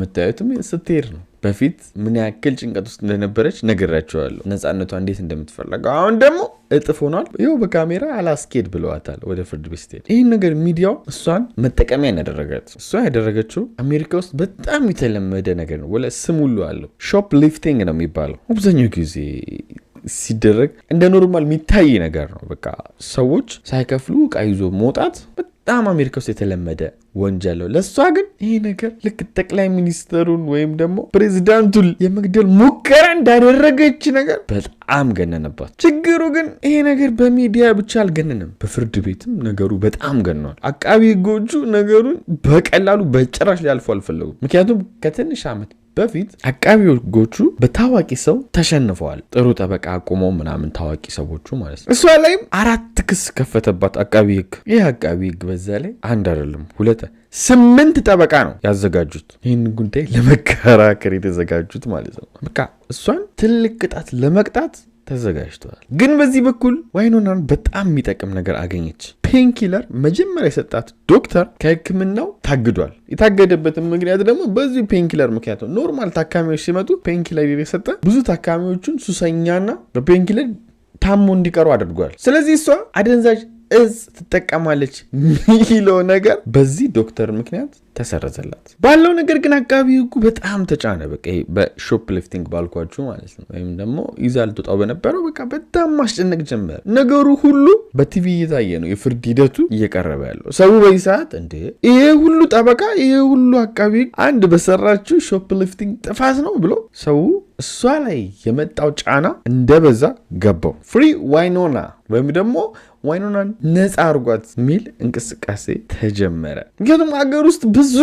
መታየቱም ስትሄድ ነው። በፊት ምን ያክል ጭንቀት ውስጥ እንደነበረች ነግራቸዋለሁ። ነፃነቷ እንዴት እንደምትፈልገው አሁን ደግሞ እጥፍ ሆኗል። ይኸው በካሜራ አላስኬድ ብለዋታል ወደ ፍርድ ቤት ስትሄድ። ይህን ነገር ሚዲያው እሷን መጠቀሚያ ያደረጋት። እሷ ያደረገችው አሜሪካ ውስጥ በጣም የተለመደ ነገር ነው። ወለ ስም ሁሉ አለው። ሾፕ ሊፍቲንግ ነው የሚባለው። አብዛኛው ጊዜ ሲደረግ እንደ ኖርማል የሚታይ ነገር ነው። በቃ ሰዎች ሳይከፍሉ ዕቃ ይዞ መውጣት በጣም አሜሪካ ውስጥ የተለመደ ወንጀል ነው። ለሷ ግን ይሄ ነገር ልክ ጠቅላይ ሚኒስትሩን ወይም ደግሞ ፕሬዚዳንቱን የመግደል ሙከራ እንዳደረገች ነገር በጣም ገነነባት። ችግሩ ግን ይሄ ነገር በሚዲያ ብቻ አልገነንም፣ በፍርድ ቤትም ነገሩ በጣም ገኗል። አቃቢ ሕጎቹ ነገሩን በቀላሉ በጭራሽ ሊያልፉ አልፈለጉም። ምክንያቱም ከትንሽ ዓመት በፊት አቃቢ ሕጎቹ በታዋቂ ሰው ተሸንፈዋል። ጥሩ ጠበቃ አቁመው ምናምን ታዋቂ ሰዎቹ ማለት ነው። እሷ ላይም 4 ክስ ከፈተባት አቃቢ ሕግ። ይህ አቃቢ ሕግ በዛ ላይ 1 አይደለም 2 8 ጠበቃ ነው ያዘጋጁት፣ ይህን ጉዳይ ለመከራከር የተዘጋጁት ማለት ነው። በቃ እሷን ትልቅ ቅጣት ለመቅጣት ተዘጋጅተዋል። ግን በዚህ በኩል ዋይኖናን በጣም የሚጠቅም ነገር አገኘች። ፔንኪለር መጀመሪያ የሰጣት ዶክተር ከሕክምናው ታግዷል። የታገደበትን ምክንያት ደግሞ በዚህ ፔንኪለር ምክንያት ነው። ኖርማል ታካሚዎች ሲመጡ ፔንኪለር የሰጠ ብዙ ታካሚዎቹን ሱሰኛና በፔንኪለር ታሞ እንዲቀሩ አድርጓል። ስለዚህ እሷ አደንዛዥ እጽ ትጠቀማለች ሚለው ነገር በዚህ ዶክተር ምክንያት ተሰረዘላት። ባለው ነገር ግን አቃቢ ሕጉ በጣም ተጫነ። በቃ በሾፕ ሊፍቲንግ ባልኳችሁ ማለት ነው፣ ወይም ደግሞ ይዛ ልትወጣው በነበረው በቃ በጣም ማስጨነቅ ጀመረ። ነገሩ ሁሉ በቲቪ እየታየ ነው፣ የፍርድ ሂደቱ እየቀረበ ያለው። ሰው በዚህ ሰዓት እንዴ ይሄ ሁሉ ጠበቃ ይሄ ሁሉ አቃቢ ሕግ አንድ በሰራችሁ ሾፕ ሊፍቲንግ ጥፋት ነው ብሎ ሰው እሷ ላይ የመጣው ጫና እንደበዛ ገባው። ፍሪ ዋይኖና ወይም ደግሞ ዋይኖናን ነፃ አርጓት የሚል እንቅስቃሴ ተጀመረ። ምክንያቱም ሀገር ውስጥ ብዙ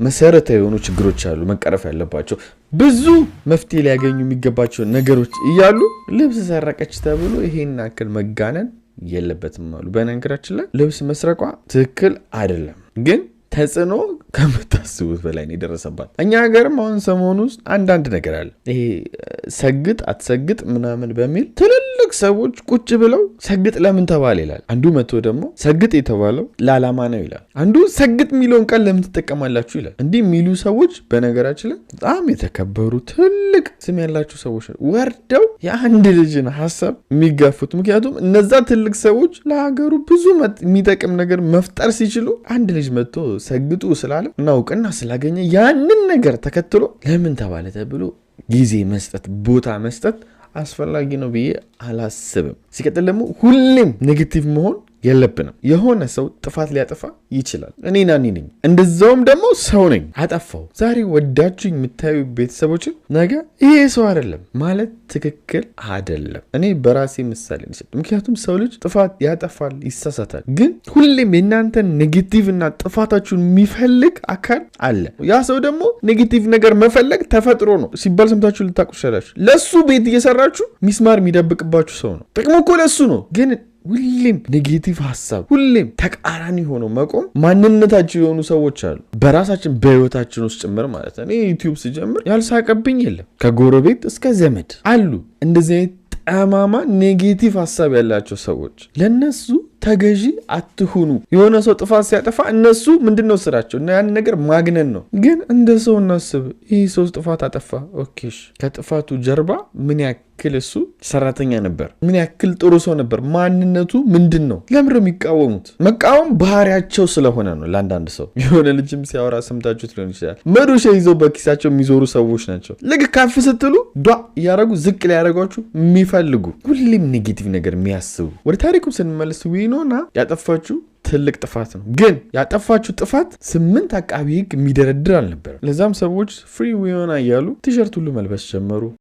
መሰረታዊ የሆኑ ችግሮች አሉ መቀረፍ ያለባቸው፣ ብዙ መፍትሄ ሊያገኙ የሚገባቸው ነገሮች እያሉ ልብስ ሰረቀች ተብሎ ይሄን አክል መጋነን የለበትም አሉ። በነገራችን ላይ ልብስ መስረቋ ትክክል አይደለም፣ ግን ተጽዕኖ ከምታስቡት በላይ ነው የደረሰባት። እኛ ሀገርም አሁን ሰሞኑ ውስጥ አንዳንድ ነገር አለ። ይሄ ሰግጥ አትሰግጥ ምናምን በሚል ትልልቅ ሰዎች ቁጭ ብለው ሰግጥ ለምን ተባለ ይላል። አንዱ መጥቶ ደግሞ ሰግጥ የተባለው ለዓላማ ነው ይላል። አንዱ ሰግጥ የሚለውን ቃል ለምን ትጠቀማላችሁ ይላል። እንዲህ የሚሉ ሰዎች በነገራችን ላይ በጣም የተከበሩ ትልቅ ስም ያላቸው ሰዎች ወርደው የአንድ ልጅን ሀሳብ የሚጋፉት። ምክንያቱም እነዛ ትልቅ ሰዎች ለሀገሩ ብዙ የሚጠቅም ነገር መፍጠር ሲችሉ አንድ ልጅ መጥቶ ሰግጡ ስላለ እና እውቅና ስላገኘ ያንን ነገር ተከትሎ ለምን ተባለ ተብሎ ጊዜ መስጠት ቦታ መስጠት አስፈላጊ ነው ብዬ አላስብም። ሲቀጥል ደግሞ ሁሌም ኔጌቲቭ መሆን የለብንም። የሆነ ሰው ጥፋት ሊያጠፋ ይችላል። እኔና እኔ ነኝ፣ እንደዛውም ደግሞ ሰው ነኝ። አጠፋው ዛሬ ወዳችሁ የምታዩ ቤተሰቦች ነገ ይሄ ሰው አይደለም ማለት ትክክል አይደለም። እኔ በራሴ ምሳሌ ልሰጥ። ምክንያቱም ሰው ልጅ ጥፋት ያጠፋል፣ ይሳሳታል። ግን ሁሌም የእናንተን ኔጌቲቭ እና ጥፋታችሁን የሚፈልግ አካል አለ። ያ ሰው ደግሞ ኔጌቲቭ ነገር መፈለግ ተፈጥሮ ነው ሲባል ሰምታችሁ ልታውቁ ትችላላችሁ። ለሱ ቤት እየሰራችሁ ሚስማር የሚደብቅባችሁ ሰው ነው። ጥቅሙ እኮ ለሱ ነው። ግን ሁሌም ኔጌቲቭ ሀሳብ ሁሌም ተቃራኒ ሆኖ መቆም ማንነታቸው የሆኑ ሰዎች አሉ። በራሳችን በህይወታችን ውስጥ ጭምር ማለት ነው። ዩቲዩብ ሲጀምር ያልሳቀብኝ የለም። ከጎረቤት እስከ ዘመድ አሉ እንደዚህ አይነት ጠማማ ኔጌቲቭ ሀሳብ ያላቸው ሰዎች። ለነሱ ተገዢ አትሁኑ። የሆነ ሰው ጥፋት ሲያጠፋ እነሱ ምንድነው ስራቸው እና ያን ነገር ማግነን ነው። ግን እንደ ሰው እናስብ። ይህ ሰው ጥፋት አጠፋ፣ ኦኬሽ፣ ከጥፋቱ ጀርባ ምን ያክል እሱ ሰራተኛ ነበር፣ ምን ያክል ጥሩ ሰው ነበር፣ ማንነቱ ምንድን ነው? ለምን የሚቃወሙት? መቃወም ባህሪያቸው ስለሆነ ነው። ለአንዳንድ ሰው የሆነ ልጅም ሲያወራ ሰምታችሁት ሊሆን ይችላል። መዶሻ ይዘው በኪሳቸው የሚዞሩ ሰዎች ናቸው። ልክ ከፍ ስትሉ ዷ እያደረጉ ዝቅ ሊያደርጓችሁ የሚፈልጉ ሁሌም ኔጌቲቭ ነገር የሚያስቡ። ወደ ታሪኩ ስንመለስ ዊኖና ያጠፋችሁ ትልቅ ጥፋት ነው። ግን ያጠፋችሁ ጥፋት 8 አቃቢ ሕግ የሚደረድር አልነበረም። ለዛም ሰዎች ፍሪ ዊኖና እያሉ ቲሸርት ሁሉ መልበስ ጀመሩ።